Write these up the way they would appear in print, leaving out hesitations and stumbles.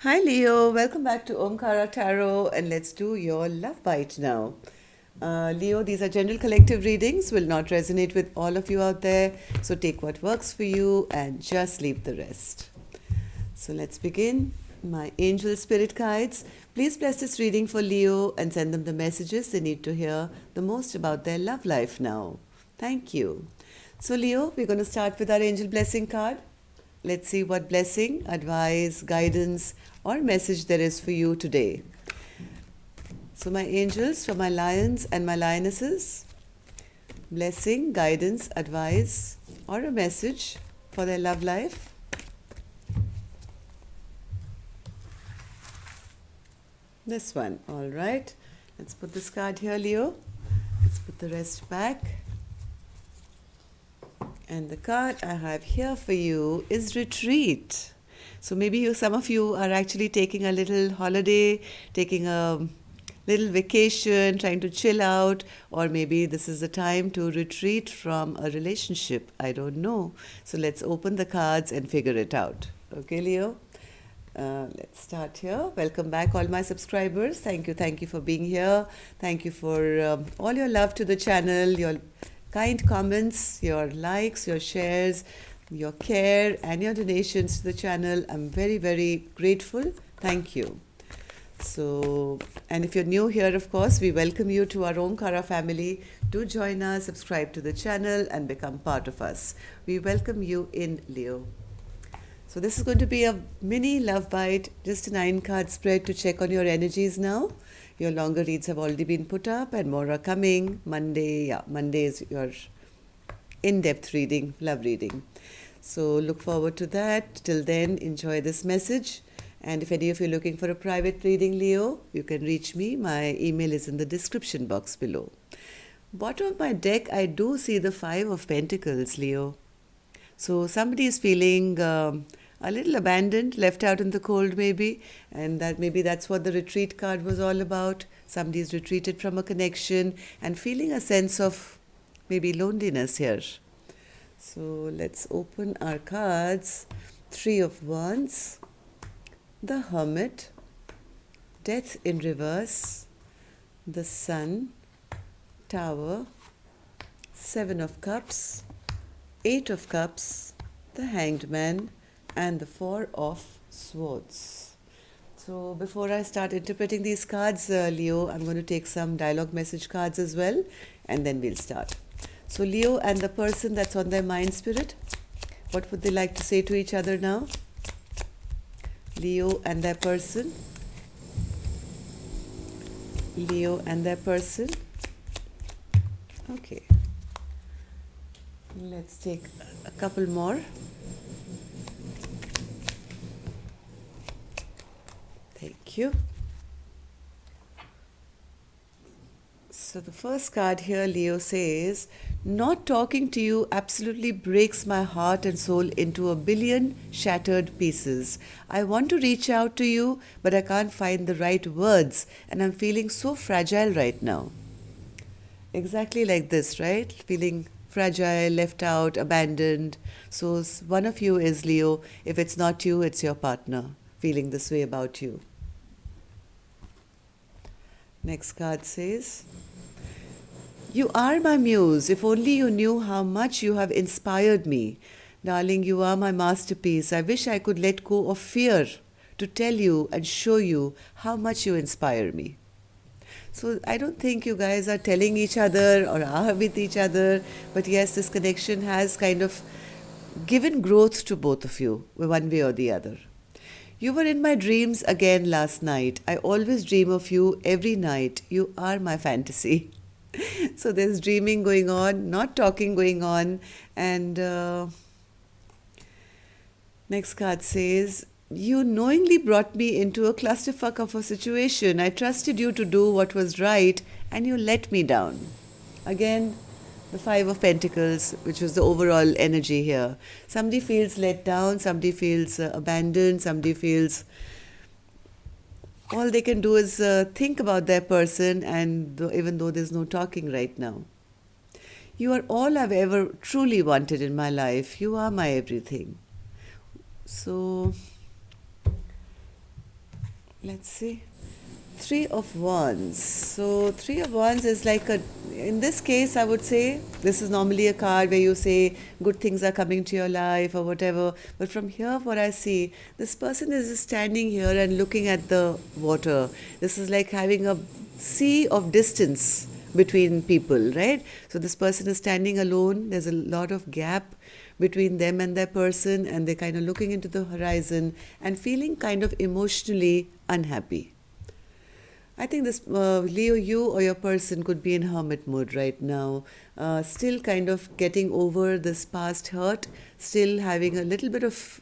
Hi Leo, welcome back to Omkara Tarot and let's do your love bite now. Leo, these are general collective readings, will not resonate with all of you out there, so take what works for you and just leave the rest. So let's begin. My angel spirit guides, please bless this reading for Leo and send them the messages they need to hear the most about their love life now. Thank you. So, Leo, we're going to start with our angel blessing card. Let's see what blessing, advice, guidance, or message there is for you today. So, my angels, for my lions and my lionesses, blessing, guidance, advice, or a message for their love life. This one, all right. Let's put this card here, Leo. Let's put the rest back. And the card I have here for you is retreat. So maybe some of you are actually taking a little holiday, taking a little vacation, trying to chill out, or maybe this is the time to retreat from a relationship. I don't know. So let's open the cards and figure it out. Okay, Leo? Let's start here. Welcome back, all my subscribers. Thank you for being here. Thank you for all your love to the channel, your kind comments, your likes, your shares, your care, and your donations to the channel. I'm very, very grateful. Thank you. So, and if you're new here, of course, we welcome you to our Omkara family. Do join us, subscribe to the channel, and become part of us. We welcome you in, Leo. So this is going to be a mini love bite, just a 9-card spread to check on your energies now. Your longer reads have already been put up and more are coming. Monday is your in-depth reading, love reading. So look forward to that. Till then, enjoy this message. And if any of you are looking for a private reading, Leo, you can reach me. My email is in the description box below. Bottom of my deck, I do see the 5 of Pentacles, Leo. So somebody is feeling a little abandoned, left out in the cold maybe, and that's what the retreat card was all about. Somebody's retreated from a connection and feeling a sense of maybe loneliness here. So let's open our cards. 3 of Wands, the Hermit, Death in reverse, the Sun, Tower, 7 of Cups, 8 of Cups, the Hanged Man, and the 4 of Swords. So before I start interpreting these cards, Leo, I'm going to take some dialogue message cards as well, and then we'll start. So Leo and the person that's on their mind, spirit, what would they like to say to each other now? Leo and their person. Leo and their person. Okay. Let's take a couple more. Thank you. So the first card here, Leo, says, not talking to you absolutely breaks my heart and soul into a billion shattered pieces. I want to reach out to you, but I can't find the right words, and I'm feeling so fragile right now. Exactly like this, right? Feeling fragile, left out, abandoned. So one of you is Leo. If it's not you, it's your partner feeling this way about you. Next card says, you are my muse. If only you knew how much you have inspired me. Darling, you are my masterpiece. I wish I could let go of fear to tell you and show you how much you inspire me. So I don't think you guys are telling each other or are with each other, but yes, this connection has kind of given growth to both of you, one way or the other. You were in my dreams again last night. I always dream of you every night. You are my fantasy. So there's dreaming going on, not talking going on. And next card says, you knowingly brought me into a clusterfuck of a situation. I trusted you to do what was right and you let me down. Again, the 5 of Pentacles, which was the overall energy here. Somebody feels let down, somebody feels abandoned, somebody feels all they can do is think about their person, and even though there's no talking right now. You are all I've ever truly wanted in my life. You are my everything. So Let's see. Three of Wands. So, Three of Wands is like a, in this case, I would say, this is normally a card where you say good things are coming to your life or whatever. But from here, what I see, this person is just standing here and looking at the water. This is like having a sea of distance between people, right? So, this person is standing alone. There's a lot of gap between them and their person, and they're kind of looking into the horizon and feeling kind of emotionally unhappy. I think this Leo, you or your person could be in hermit mode right now, still kind of getting over this past hurt, still having a little bit of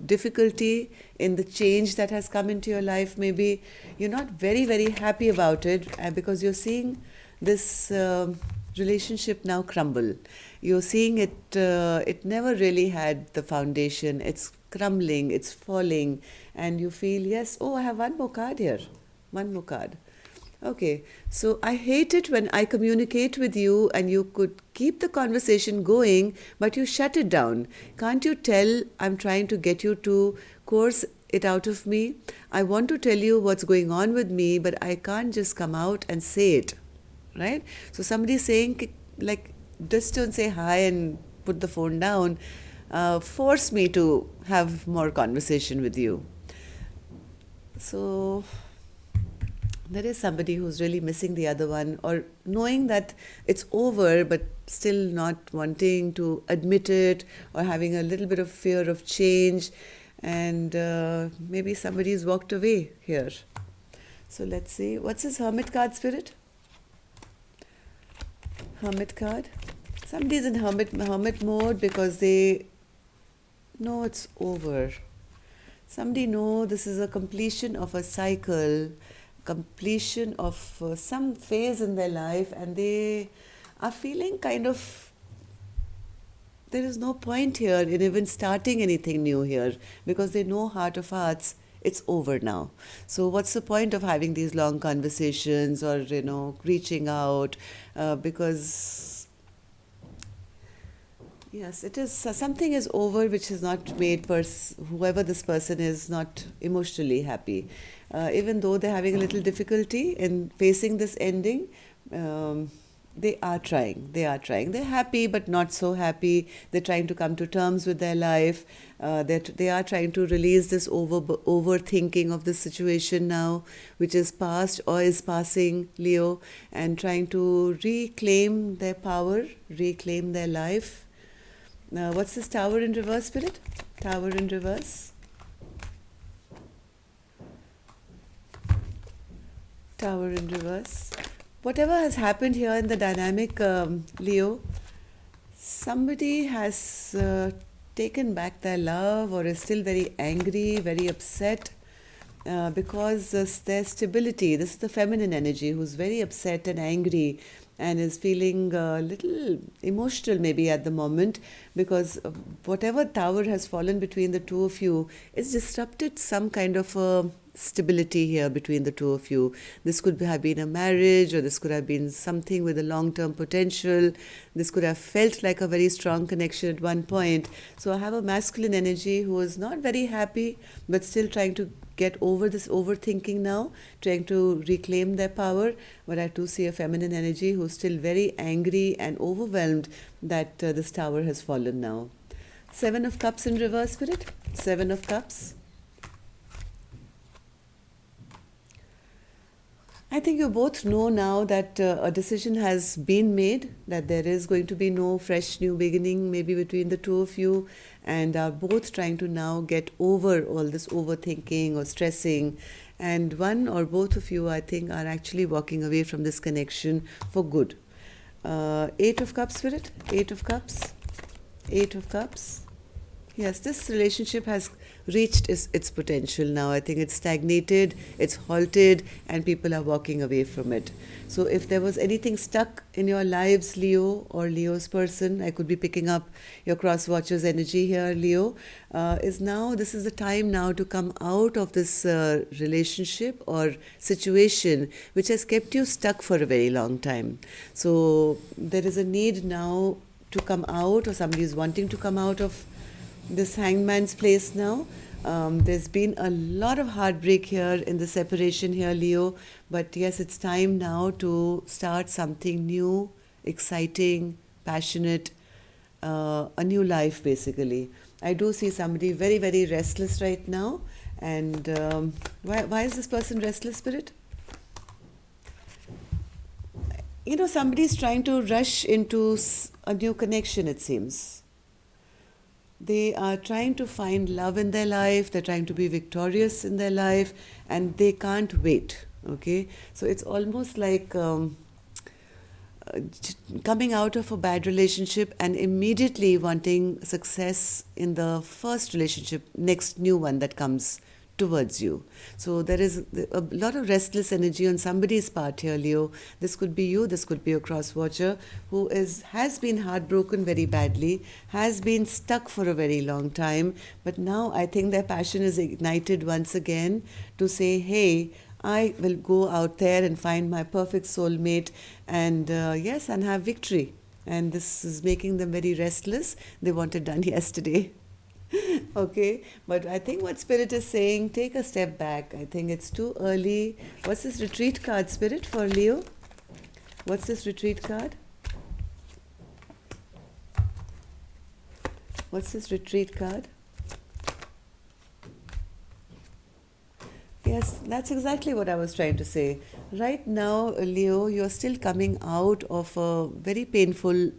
difficulty in the change that has come into your life. Maybe you're not very, very happy about it because you're seeing this relationship now crumble. You're seeing it, it never really had the foundation. It's crumbling, it's falling, and you feel, yes, oh, I have one more card here. One more card. Okay, so I hate it when I communicate with you and you could keep the conversation going, but you shut it down. Can't you tell I'm trying to get you to course it out of me? I want to tell you what's going on with me, but I can't just come out and say it, right? So somebody's saying, like, just don't say hi and put the phone down. Force me to have more conversation with you. So there is somebody who's really missing the other one, or knowing that it's over but still not wanting to admit it, or having a little bit of fear of change, and maybe somebody's walked away here. So let's see, what's this Hermit card, Spirit? Hermit card. Somebody's in hermit mode because they know it's over. Somebody know this is a completion of a cycle, completion of some phase in their life, and they are feeling kind of there is no point here in even starting anything new here, because they know heart of hearts it's over now. So what's the point of having these long conversations, or reaching out, because yes, it is something is over which has not made whoever this person is not emotionally happy. Even though they're having a little difficulty in facing this ending, they are trying. They're happy but not so happy. They're trying to come to terms with their life. They are trying to release this overthinking of the situation now, which is past or is passing, Leo, and trying to reclaim their power, reclaim their life. Now, what's this Tower in reverse, Spirit? Tower in reverse. Tower in reverse. Whatever has happened here in the dynamic, Leo, somebody has taken back their love, or is still very angry, very upset, because their stability, this is the feminine energy who's very upset and angry, and is feeling a little emotional maybe at the moment, because whatever tower has fallen between the two of you is disrupted some kind of a stability here between the two of you. This could have been a marriage, or this could have been something with a long-term potential. This could have felt like a very strong connection at one point. So I have a masculine energy who is not very happy, but still trying to get over this overthinking now, trying to reclaim their power. But I do see a feminine energy who's still very angry and overwhelmed that this tower has fallen now. 7 of Cups in reverse, Spirit. 7 of Cups. I think you both know now that a decision has been made, that there is going to be no fresh new beginning maybe between the two of you, and are both trying to now get over all this overthinking or stressing. And one or both of you, I think, are actually walking away from this connection for good. 8 of Cups, Spirit. 8 of Cups. 8 of Cups. Yes, this relationship has reached its potential now. I think it's stagnated, it's halted, and people are walking away from it. So if there was anything stuck in your lives, Leo, or Leo's person, I could be picking up your cross watcher's energy here, Leo, this is the time now to come out of this relationship or situation which has kept you stuck for a very long time. So there is a need now to come out, or somebody is wanting to come out of this hangman's place now. There's been a lot of heartbreak here in the separation here, Leo. But yes, it's time now to start something new, exciting, passionate, a new life basically. I do see somebody very, very restless right now. And why is this person restless, Spirit? Somebody's trying to rush into a new connection, it seems. They are trying to find love in their life, they're trying to be victorious in their life, and they can't wait. Okay? So it's almost like coming out of a bad relationship and immediately wanting success in the first relationship, next new one that comes towards you. So there is a lot of restless energy on somebody's part here, Leo. This could be you, this could be a cross watcher who has been heartbroken very badly, has been stuck for a very long time, but now I think their passion is ignited once again to say, hey, I will go out there and find my perfect soulmate and yes, and have victory. And this is making them very restless. They want it done yesterday. Okay, but I think what Spirit is saying, take a step back. I think it's too early. What's this retreat card, Spirit, for Leo? What's this retreat card? What's this retreat card? Yes, that's exactly what I was trying to say. Right now, Leo, you're still coming out of a very painful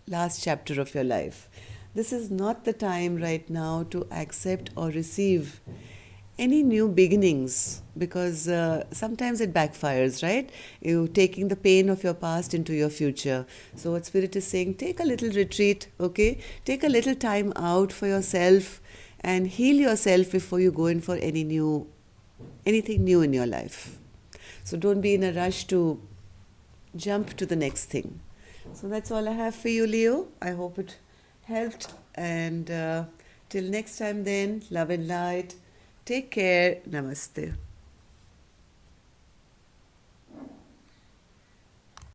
last chapter of your life. This is not the time right now to accept or receive any new beginnings because sometimes it backfires, right? You taking the pain of your past into your future. So what Spirit is saying, take a little retreat, okay? Take a little time out for yourself and heal yourself before you go in for anything new in your life. So don't be in a rush to jump to the next thing. So that's all I have for you, Leo. I hope it helped. And till next time then, love and light. Take care. Namaste.